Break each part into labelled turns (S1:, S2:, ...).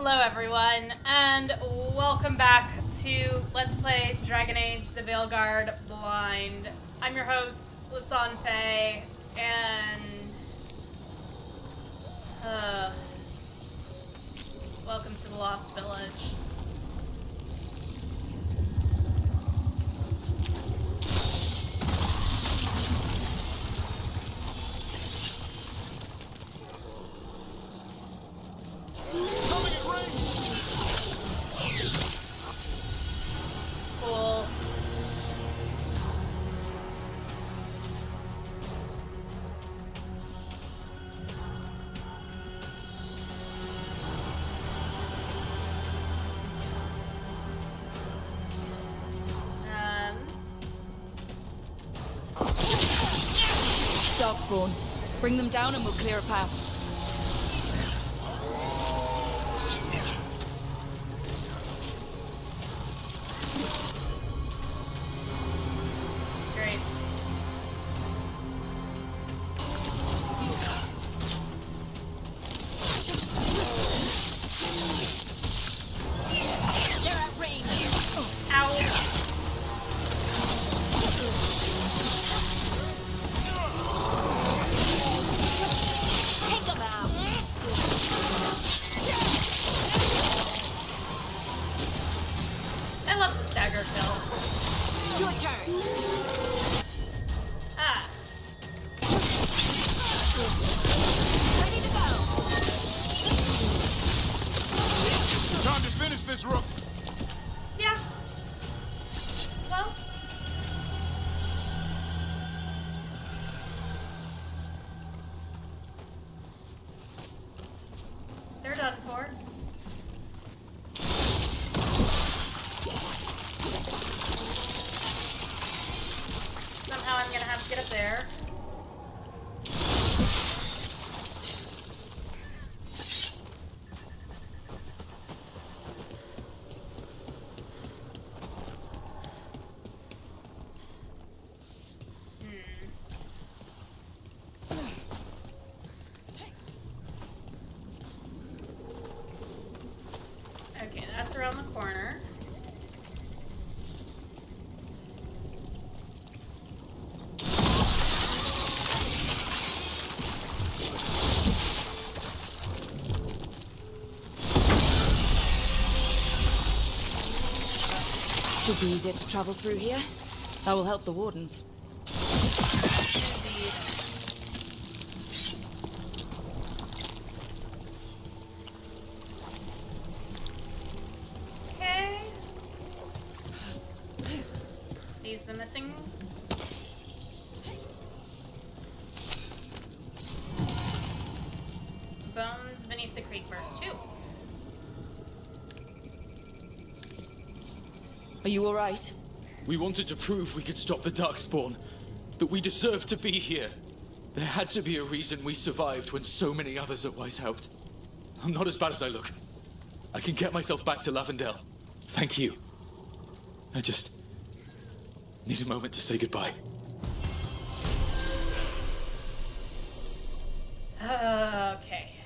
S1: Hello everyone, and welcome back to Let's Play Dragon Age The Veilguard Blind. I'm your host, Lisanne Faye, and... welcome to the Lost Village. Cool.
S2: Darkspawn. Bring them down and we'll clear a path.
S1: Great.
S2: They're at range.
S1: Ow.
S2: Take them out.
S1: I love the stagger kill.
S2: Your turn.
S1: Ah.
S2: Ready to go.
S3: Time to finish this, Rook.
S1: Yeah. Well. They're done for. Somehow I'm gonna have to get up there. Okay, that's around the corner.
S2: Should be easier to travel through here. That will help the wardens.
S1: Indeed. Okay. These the missing. Bones beneath the creek burst too.
S2: Are you all right?
S4: We wanted to prove we could stop the Darkspawn, that we deserved to be here. There had to be a reason we survived when so many others at Weiss helped. I'm not as bad as I look. I can get myself back to Lavendel. Thank you. I just need a moment to say goodbye.
S1: Okay.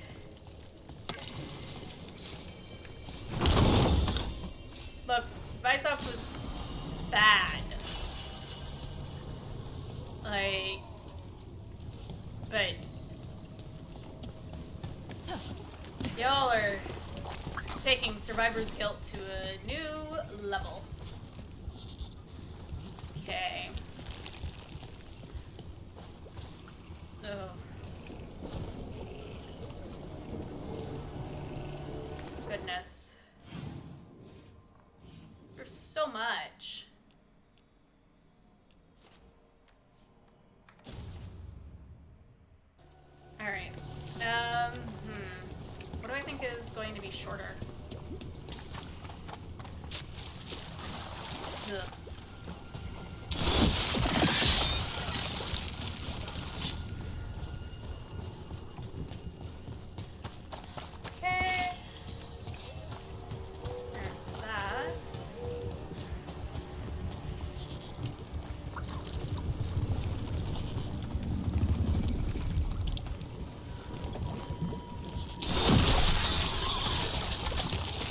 S1: Look, Visoft was bad. Like, but y'all are taking survivor's guilt to a new level. Okay. Oh. Goodness. There's so much. Alright. What do I think is going to be shorter? Ugh. Okay. There's that.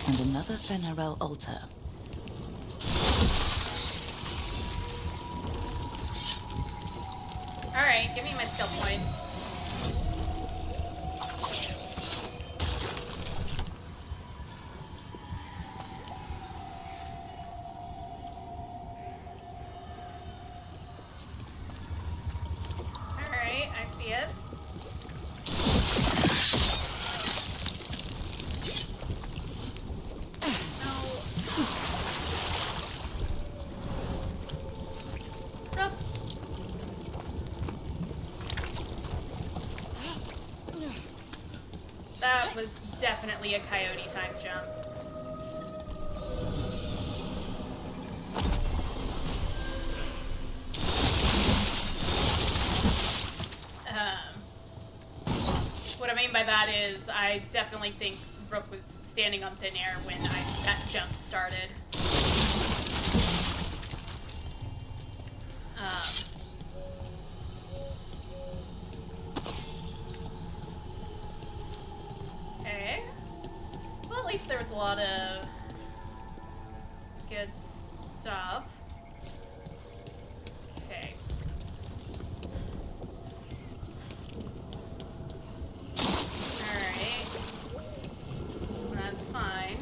S2: And another Fenarel altar.
S1: Alright, give me my skill point. Alright, I see it. No. Rook. That was definitely a coyote time jump. What I mean by that is I definitely think Rook was standing on thin air when that jump started. Okay. Well, at least there was a lot of good stuff. Okay. Alright. That's fine.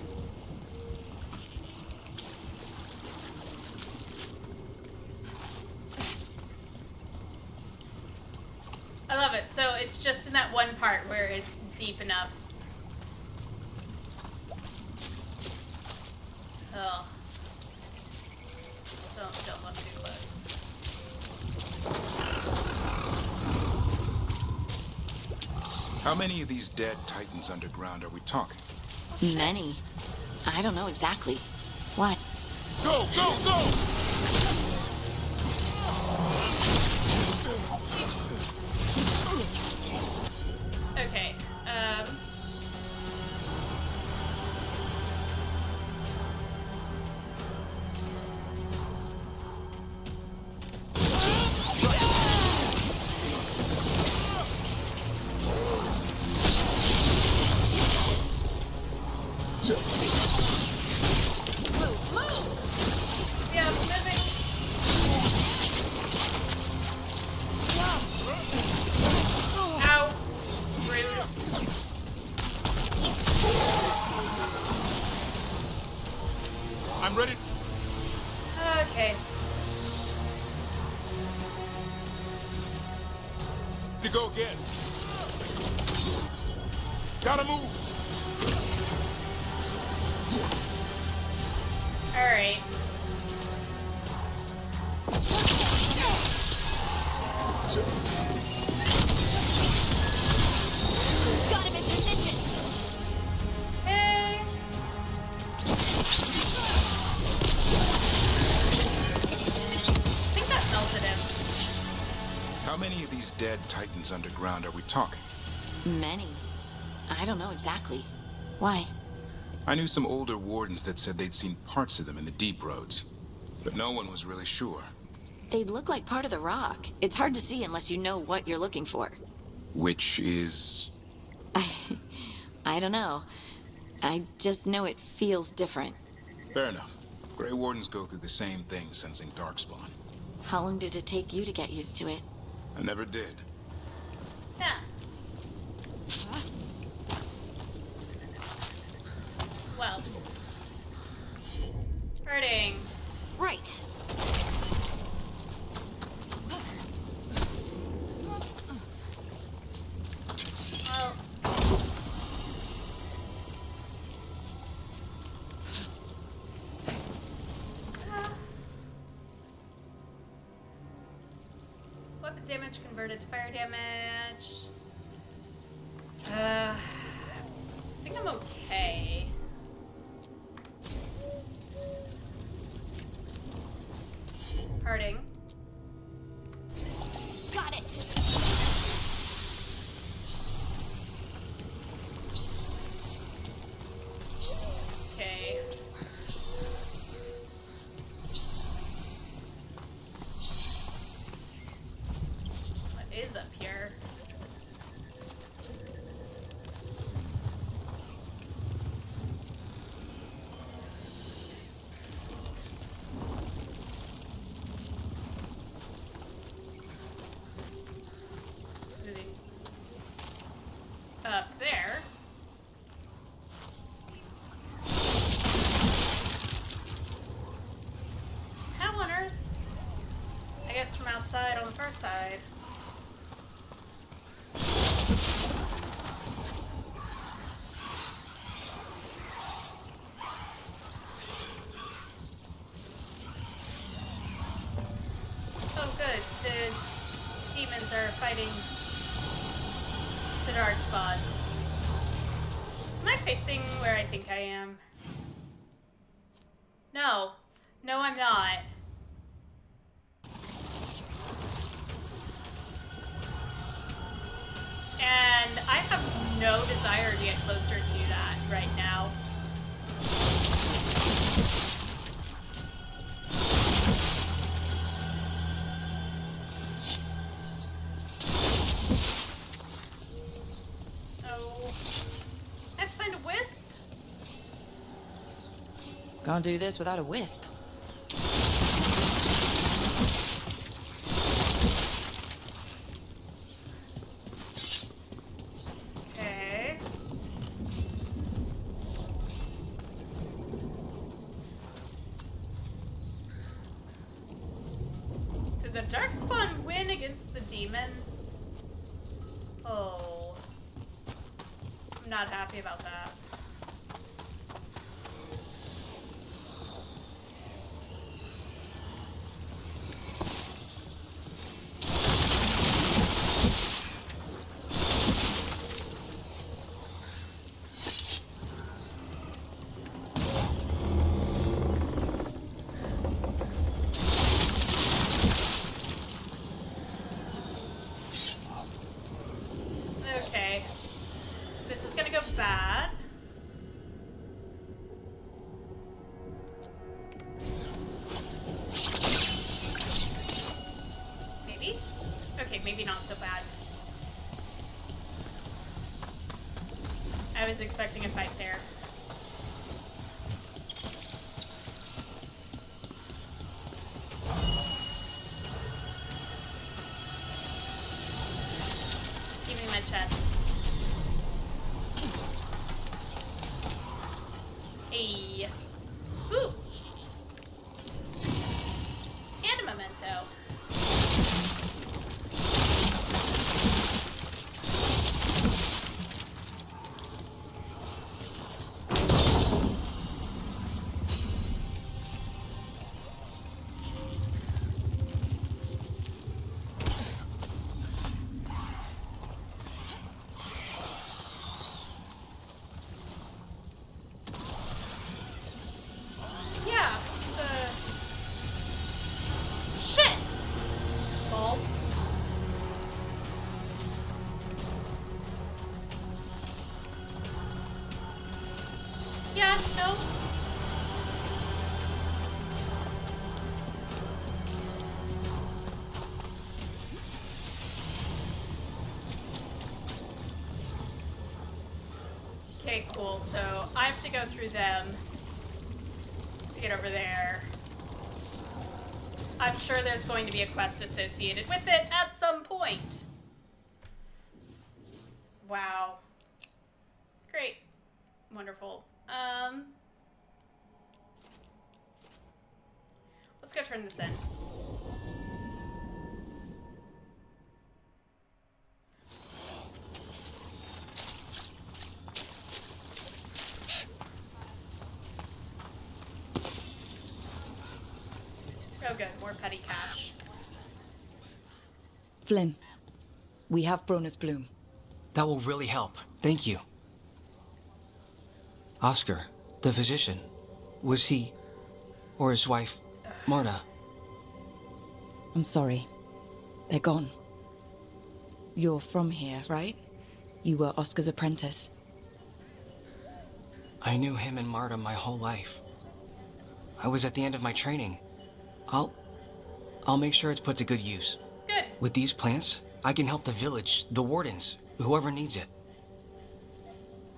S1: I love it. So it's just in that one part where it's deep enough. Oh. Don't look too close.
S3: How many of these dead Titans underground are we talking?
S2: Many. I don't know exactly. Why?
S3: Go, go, go!
S1: Okay. Yeah, moving. Ow. Rude.
S3: I'm ready.
S1: Okay.
S3: To go again. Gotta move.
S1: Alright.
S2: Got him in position!
S1: Hey. I think that melted him.
S3: How many of these dead Titans underground are we talking?
S2: Many. I don't know exactly. Why?
S3: I knew some older wardens that said they'd seen parts of them in the deep roads, but no one was really sure.
S2: They look like part of the rock. It's hard to see unless you know what you're looking for.
S3: Which is...
S2: I don't know. I just know it feels different.
S3: Fair enough. Grey Wardens go through the same thing sensing Darkspawn.
S2: How long did it take you to get used to it?
S3: I never did.
S1: Yeah. Well. Hurting.
S2: Right.
S1: Well. Weapon damage converted to fire damage. I think I'm okay. Hurting.
S2: Got it!
S1: Okay. What is up here? fighting the Darkspawn. Am I facing where I think I am? No. No, I'm not. And I have no desire to get closer to that right now. Oh. I have to find a wisp?
S2: Can't do this without a wisp.
S1: Okay. Did the Darkspawn win against the demons? Oh. I'm not happy about that. Okay. This is gonna go bad. Maybe? Okay, maybe not so bad. I was expecting a fight there. Give me my chest. Hey. Ooh. And a memento. Yeah. Shit. Balls. Yeah, no. Okay, cool. So I have to go through them to get over there. I'm sure there's going to be a quest associated with it at some point. Wow. Great. Wonderful. Let's go turn this in. Oh good, more petty cash.
S2: Flynn, we have Bronus Bloom.
S5: That will really help. Thank you. Oscar, the physician, was he, or his wife, Marta?
S2: I'm sorry. They're gone. You're from here, right? You were Oscar's apprentice.
S5: I knew him and Marta my whole life. I was at the end of my training. I'll make sure it's put to good use.
S1: Good.
S5: With these plants, I can help the village, the wardens, whoever needs it.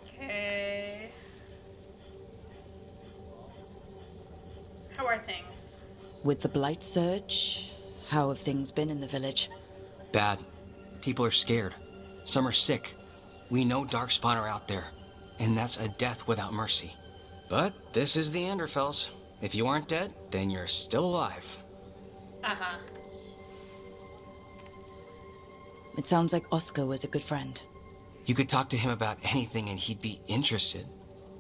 S1: Okay. How are things?
S2: With the Blight Surge, how have things been in the village?
S5: Bad. People are scared. Some are sick. We know Darkspawn are out there, and that's a death without mercy. But this is the Anderfells. If you aren't dead, then you're still alive.
S1: Uh-huh.
S2: It sounds like Oscar was a good friend.
S5: You could talk to him about anything and he'd be interested.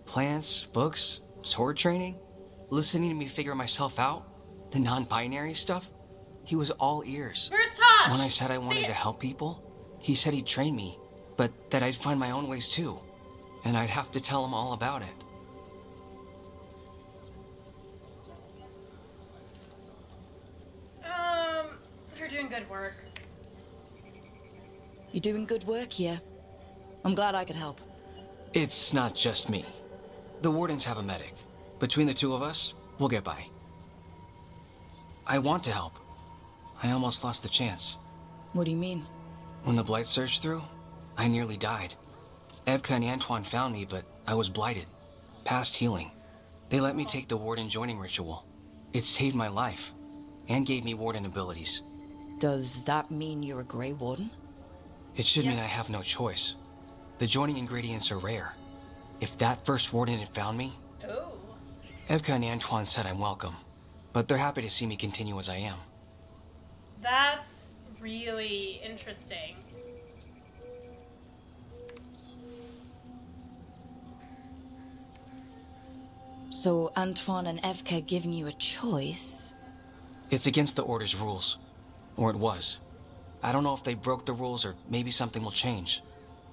S5: Plants, books, sword training, listening to me figure myself out, the non-binary stuff. He was all ears.
S1: Where's Tosh?
S5: When I said I wanted to help people, He said he'd train me, but that I'd find my own ways too. And I'd have to tell him all about it.
S1: You're doing good work.
S6: You're doing good work here. I'm glad I could help.
S5: It's not just me. The wardens have a medic. Between the two of us, we'll get by. I want to help. I almost lost the chance.
S6: What do you mean?
S5: When the blight surged through, I nearly died. Evka and Antoine found me, but I was blighted. Past healing. They let me take the warden joining ritual. It saved my life, and gave me warden abilities.
S6: Does that mean you're a Grey Warden?
S5: It should mean I have no choice. The joining ingredients are rare. If that first warden had found me...
S1: Oh.
S5: Evka and Antoine said I'm welcome, but they're happy to see me continue as I am.
S1: That's really interesting.
S6: So Antoine and Evka giving you a choice?
S5: It's against the Order's rules. Or it was. I don't know if they broke the rules or maybe something will change.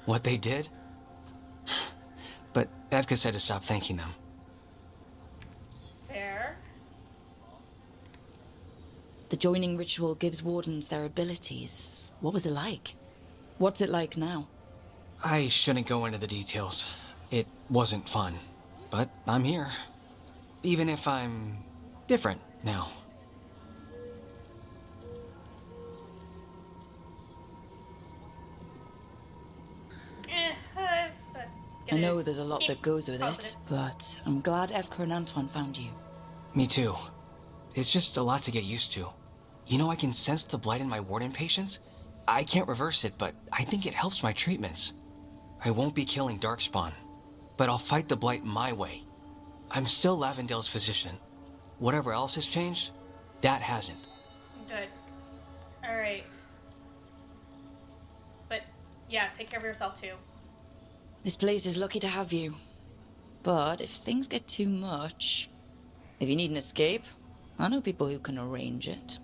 S5: What they did? But Evka said to stop thanking them.
S1: Fair.
S6: The joining ritual gives wardens their abilities. What was it like? What's it like now?
S5: I shouldn't go into the details. It wasn't fun. But I'm here. Even if I'm different now.
S6: I know there's a lot that goes with it, but I'm glad Evka and Antoine found you.
S5: Me too. It's just a lot to get used to. You know, I can sense the blight in my warden patients. I can't reverse it, but I think it helps my treatments. I won't be killing Darkspawn, but I'll fight the blight my way. I'm still Lavendale's physician. Whatever else has changed, that hasn't.
S1: Good. Alright. But, yeah, take care of yourself too.
S6: This place is lucky to have you. But if things get too much, if you need an escape, I know people who can arrange it.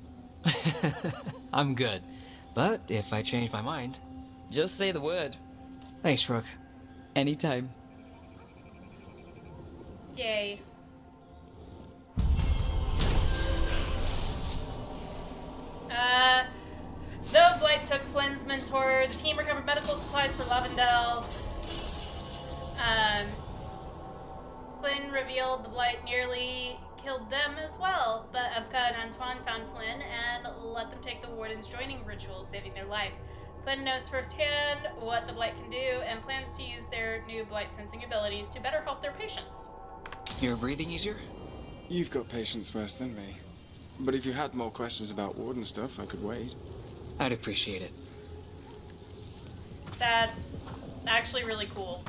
S5: I'm good. But if I change my mind...
S6: Just say the word.
S5: Thanks, Rook.
S6: Anytime.
S1: Yay. Though Blight took Flynn's mentor, the team recovered medical supplies for Lavendale. Flynn revealed the Blight nearly killed them as well, but Evka and Antoine found Flynn and let them take the Warden's joining ritual, saving their life. Flynn knows firsthand what the Blight can do and plans to use their new Blight sensing abilities to better help their patients.
S5: You're breathing easier?
S7: You've got patience worse than me. But if you had more questions about Warden stuff, I could wait.
S5: I'd appreciate it.
S1: That's actually really cool.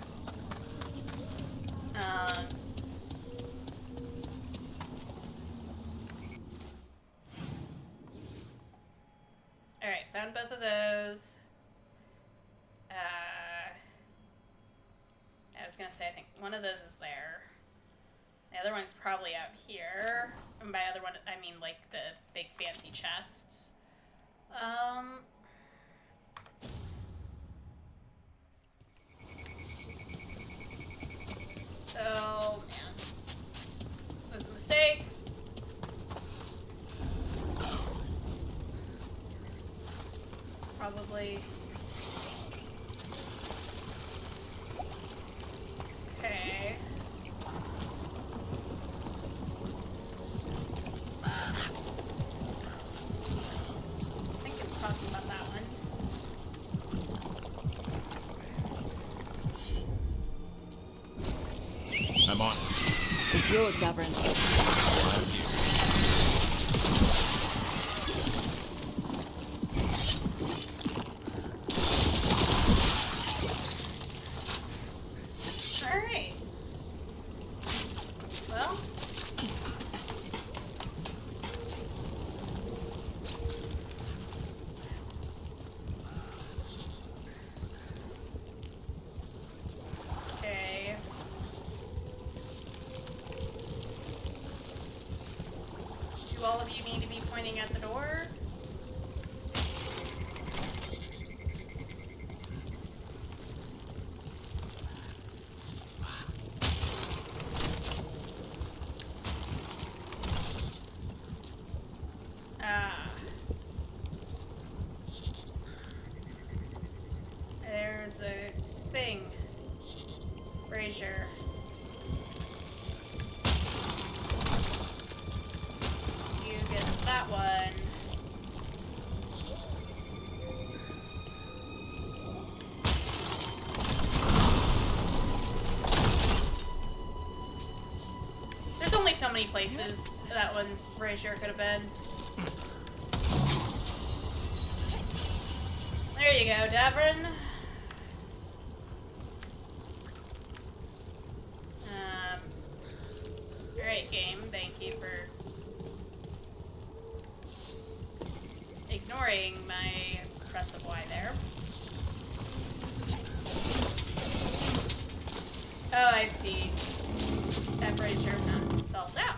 S1: Alright, found both of those. I was gonna say, I think one of those is there. The other one's probably out here. And by other one, I mean like the big fancy chests. Oh, man. This is a mistake. Probably. Okay. I think it's talking about that one.
S3: I'm on.
S6: It's yours, Davrin.
S3: I'm here.
S1: Alright. Well. Okay. Do all of you need to be pointing at the door? so many places that one's brazier could have been. There you go, Davrin. Alright, game. Thank you for ignoring my press of Y there. Oh, I see. That brazier fell down.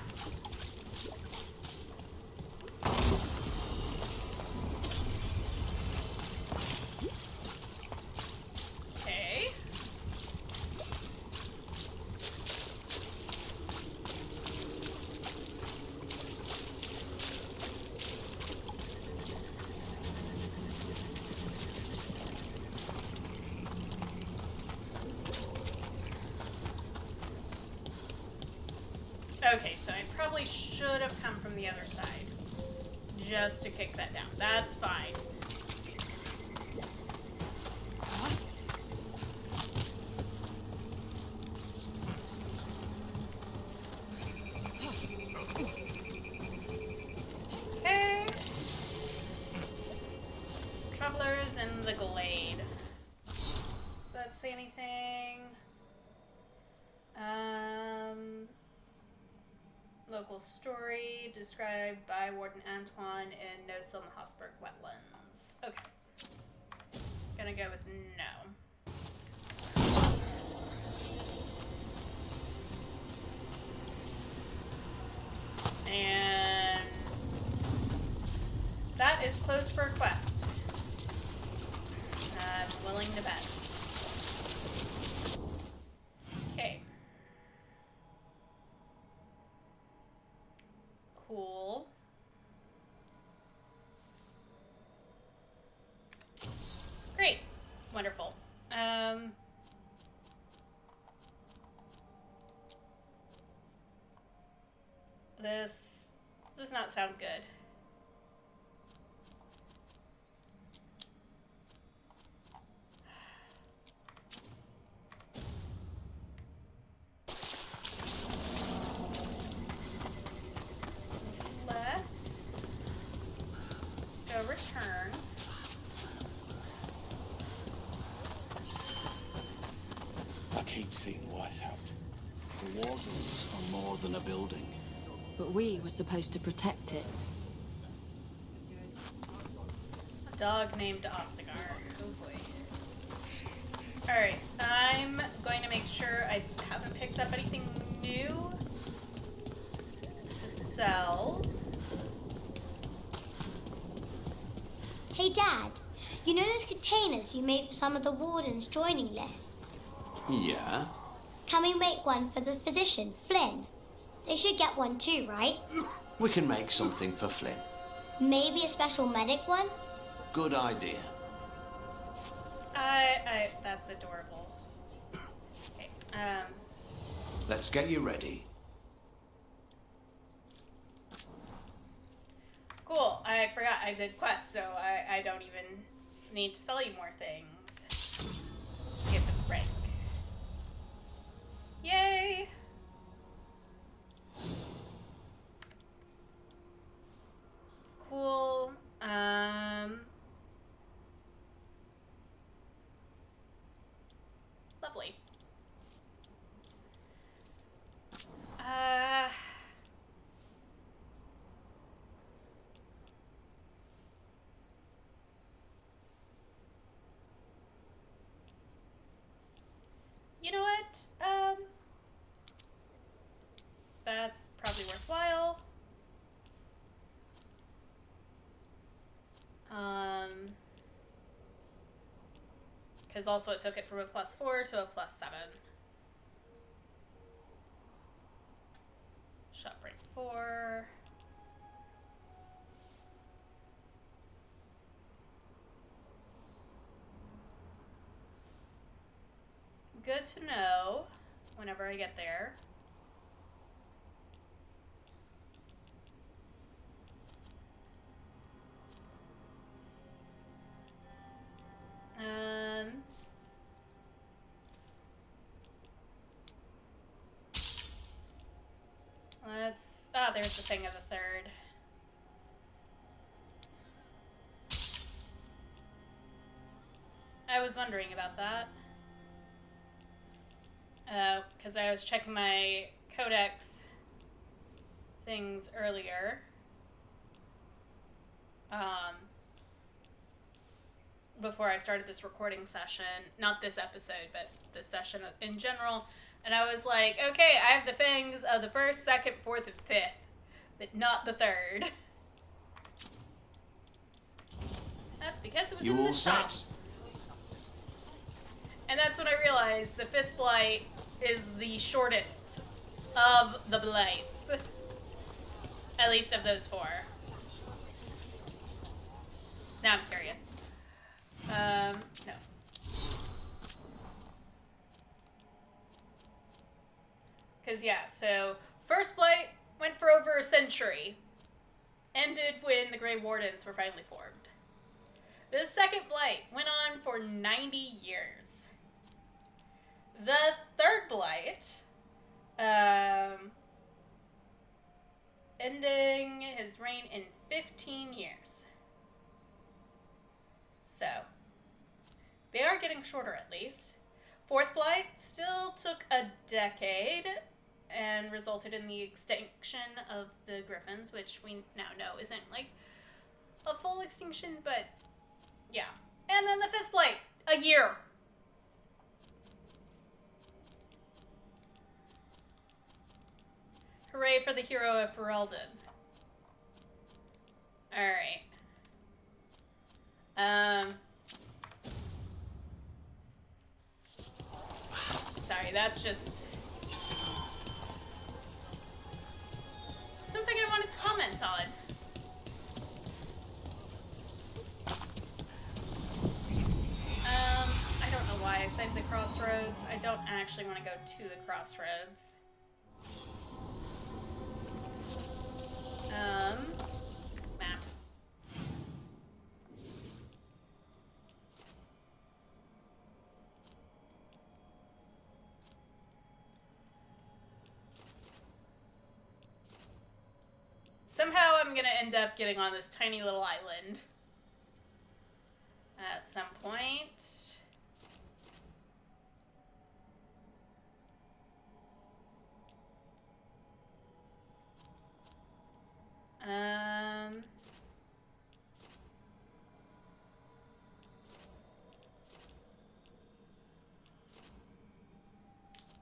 S1: Okay. Okay, so I probably should have come from the other side. Just to kick that down. That's fine. Okay. Travelers in the Glade. Does that say anything? Local story described by Warden Antoine in Notes on the Hosberg Wetlands. Okay. Gonna go with no. And that is closed for a quest. I'm willing to bet. Okay. Cool. Great. Wonderful. This does not sound good. Let's go return.
S8: I keep seeing Whitehouse. The wardens are more than a building.
S2: But we were supposed to protect it.
S1: A dog named Ostagar. Oh boy. Alright, I'm going to make sure I haven't picked up anything new to sell.
S9: Hey Dad, you know those containers you made for some of the wardens' joining lists?
S8: Yeah?
S9: Can we make one for the physician, Flynn? They should get one too, right?
S8: We can make something for Flynn.
S9: Maybe a special medic one?
S8: Good idea.
S1: That's adorable. Okay,
S8: Let's get you ready.
S1: cool. I forgot I did quests, so I don't even need to sell you more things. Let's get the rank. Yay! Cool. Lovely. You know what? That's probably worthwhile. Because also it took it from a +4 to a +7. Shop rank 4. Good to know whenever I get there. That's... Oh, there's the thing of the third. I was wondering about that. Because I was checking my codex things earlier. Before I started this recording session. Not this episode, but this session in general. And I was like, okay, I have the fangs of the 1st, 2nd, 4th, and 5th. But not the 3rd. That's because it was in the top. And that's when I realized the 5th blight is the shortest of the blights. At least of those 4. Now I'm curious. No. Because, yeah, so first blight went for over a century. Ended when the Grey Wardens were finally formed. The second blight went on for 90 years. The third blight, ending his reign in 15 years. So, they are getting shorter at least. Fourth blight still took a decade and resulted in the extinction of the Griffins, which we now know isn't like a full extinction, but yeah. And then the fifth blight, a year. Hooray for the hero of Ferelden. Alright. Sorry, that's just something I wanted to comment on. I don't know why I said the crossroads. I don't actually want to go to the crossroads. Map. Somehow I'm gonna end up getting on this tiny little island at some point.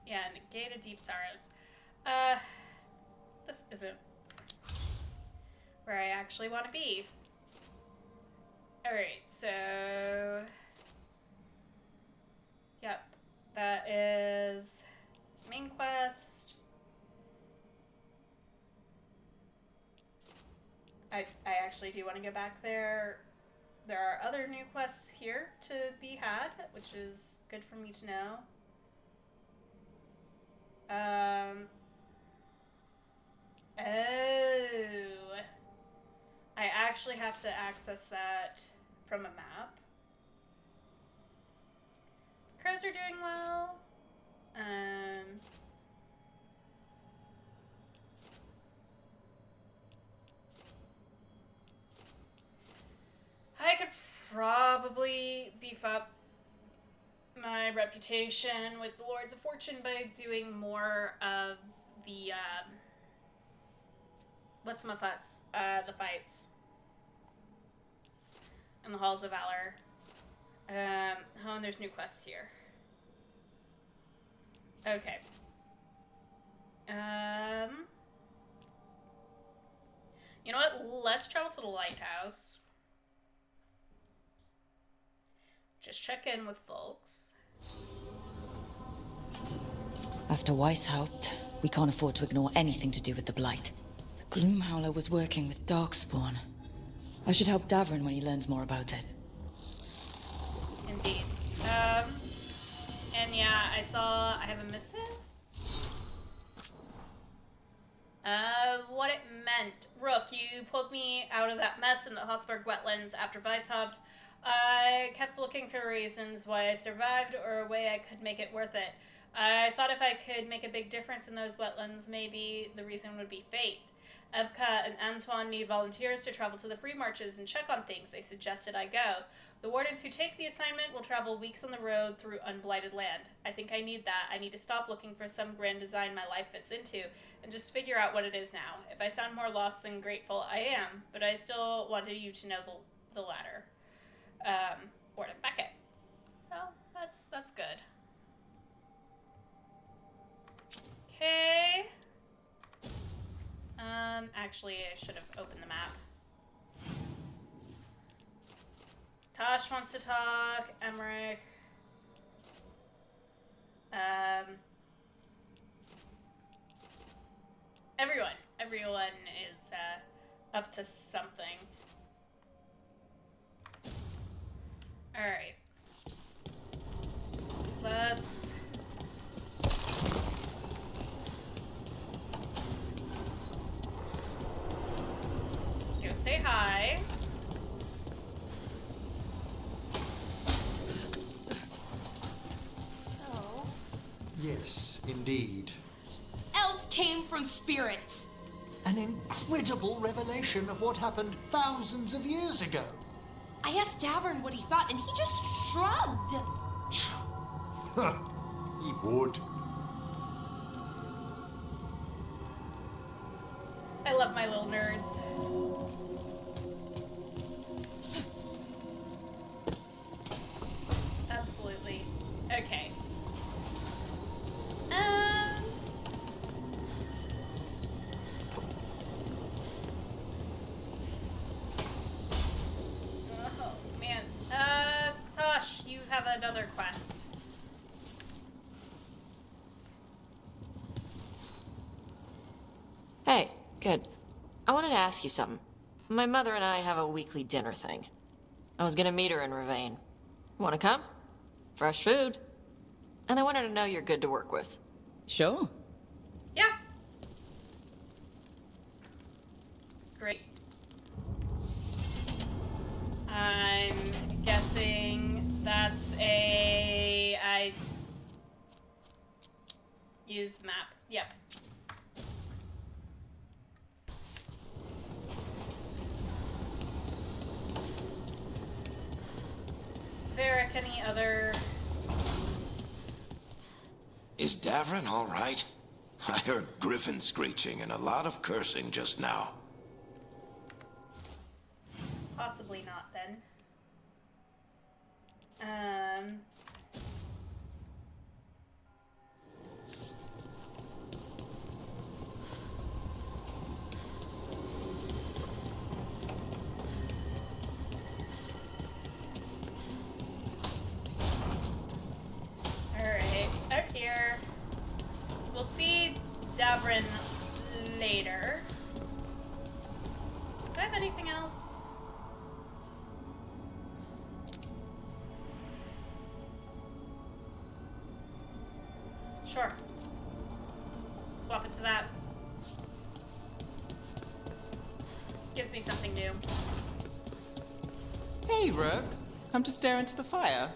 S1: Yeah, negate a deep sorrows. This isn't where I actually want to be. Alright, so... Yep, that is main quest. I actually do want to go back there. There are other new quests here to be had, which is good for me to know. Oh. I actually have to access that from a map. Crows are doing well. I could probably beef up my reputation with the Lords of Fortune by doing more of the, the fights in the Halls of Valor. Oh, and there's new quests here. Okay. You know what? Let's travel to the Lighthouse. Just check in with folks.
S6: After Weishaupt, we can't afford to ignore anything to do with the Blight. The Gloomhowler was working with Darkspawn. I should help Davrin when he learns more about it.
S1: Indeed. And yeah, I have a missive? What it meant. Rook, you pulled me out of that mess in the Hossberg Wetlands after Weishaupt. I kept looking for reasons why I survived or a way I could make it worth it. I thought if I could make a big difference in those wetlands, maybe the reason would be fate. Evka and Antoine need volunteers to travel to the free marches and check on things. They suggested I go. The wardens who take the assignment will travel weeks on the road through unblighted land. I think I need that. I need to stop looking for some grand design my life fits into and just figure out what it is now. If I sound more lost than grateful, I am, but I still wanted you to know the latter. Warden Beckett. Well, that's good. Okay. Actually, I should have opened the map. Tosh wants to talk. Emmerich. Everyone is up to something. All right. Let's go say hi.
S10: So?
S11: Yes, indeed.
S10: Elves came from spirits.
S11: An incredible revelation of what happened thousands of years ago.
S10: I asked Davern what he thought, and he just shrugged.
S11: He would.
S1: I love my little nerds. Absolutely. Okay. Oh, man. Tosh, you have another quest.
S2: Hey, good. I wanted to ask you something. My mother and I have a weekly dinner thing. I was gonna meet her in Ravane. Wanna come? Fresh food. And I want her to know you're good to work with.
S6: Sure.
S1: Yeah. Great. I'm guessing that's I used the map. Yep. Varric, any other...
S8: Is Davrin all right? I heard Griffin screeching and a lot of cursing just now.
S1: Possibly not, then. Alright, out here. We'll see Davrin later. Do I have anything else? Sure. Swap it to that. Gives me something new.
S12: Hey, Rook. Come to stare into the fire.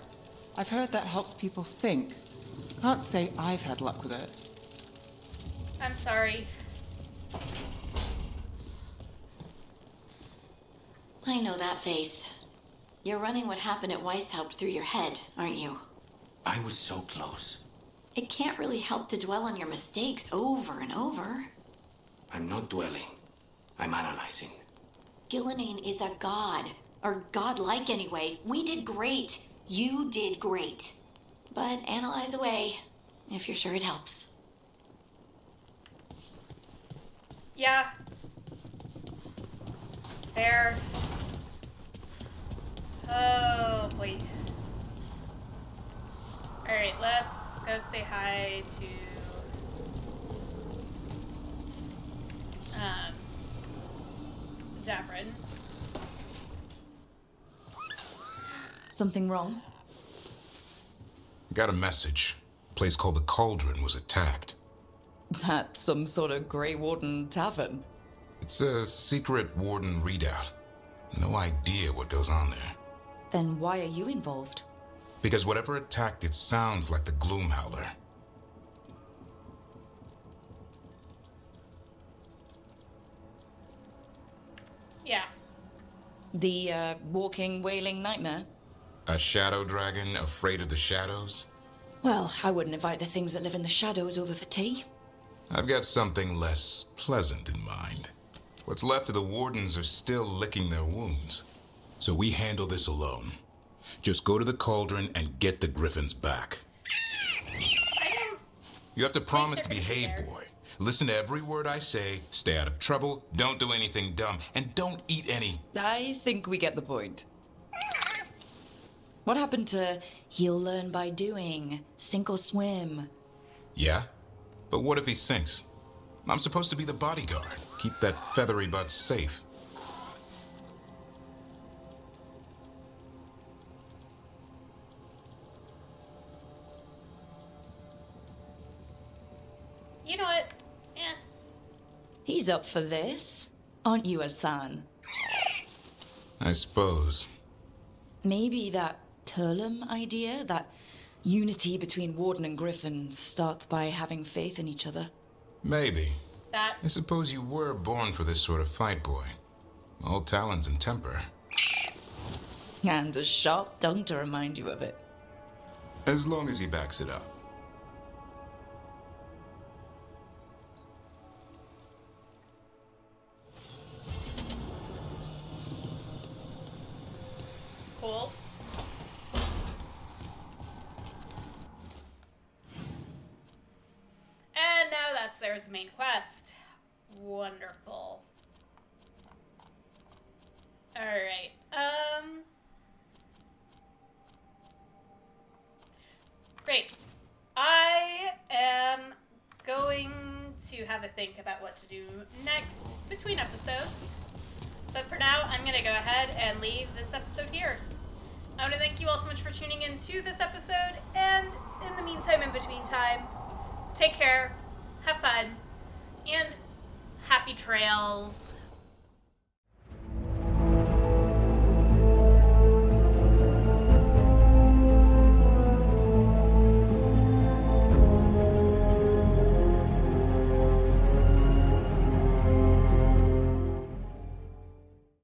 S12: I've heard that helps people think. Can't say I've had luck with it.
S1: I'm sorry.
S2: I know that face. You're running what happened at Weishaupt through your head, aren't you?
S8: I was so close.
S2: It can't really help to dwell on your mistakes over and over.
S8: I'm not dwelling. I'm analyzing.
S2: Gillenane is a god. Or godlike anyway. We did great. You did great. But analyze away, if you're sure it helps.
S1: Yeah. There. Oh, boy. Alright, let's go say hi to... Davrin.
S6: Something wrong?
S3: I got a message. A place called the Cauldron was attacked.
S6: That's some sort of Grey Warden tavern.
S3: It's a secret Warden readout. No idea what goes on there.
S6: Then why are you involved?
S3: Because whatever attacked it sounds like the Gloomhowler.
S1: Yeah.
S6: The walking, wailing nightmare?
S3: A shadow dragon afraid of the shadows?
S6: Well, I wouldn't invite the things that live in the shadows over for tea.
S3: I've got something less pleasant in mind. What's left of the wardens are still licking their wounds. So we handle this alone. Just go to the cauldron and get the griffins back. You have to promise to behave, boy. Listen to every word I say, stay out of trouble, don't do anything dumb, and don't eat any...
S6: I think we get the point. What happened to he'll learn by doing, sink or swim?
S3: Yeah? But what if he sinks? I'm supposed to be the bodyguard. Keep that feathery butt safe.
S1: You know what?
S6: He's up for this. Aren't you, Hassan?
S3: I suppose.
S6: Maybe that Turlum idea, that unity between Warden and Griffin, starts by having faith in each other.
S3: Maybe.
S1: That.
S3: I suppose you were born for this sort of fight, boy. All talons and temper.
S6: And a sharp tongue to remind you of it.
S3: As long as he backs it up.
S1: Cool. And now there's a main quest. Wonderful. Alright, great. I am going to have a think about what to do next between episodes. But for now, I'm going to go ahead and leave this episode here. I want to thank you all so much for tuning in to this episode. And in the meantime, in between time, take care, have fun, and happy trails.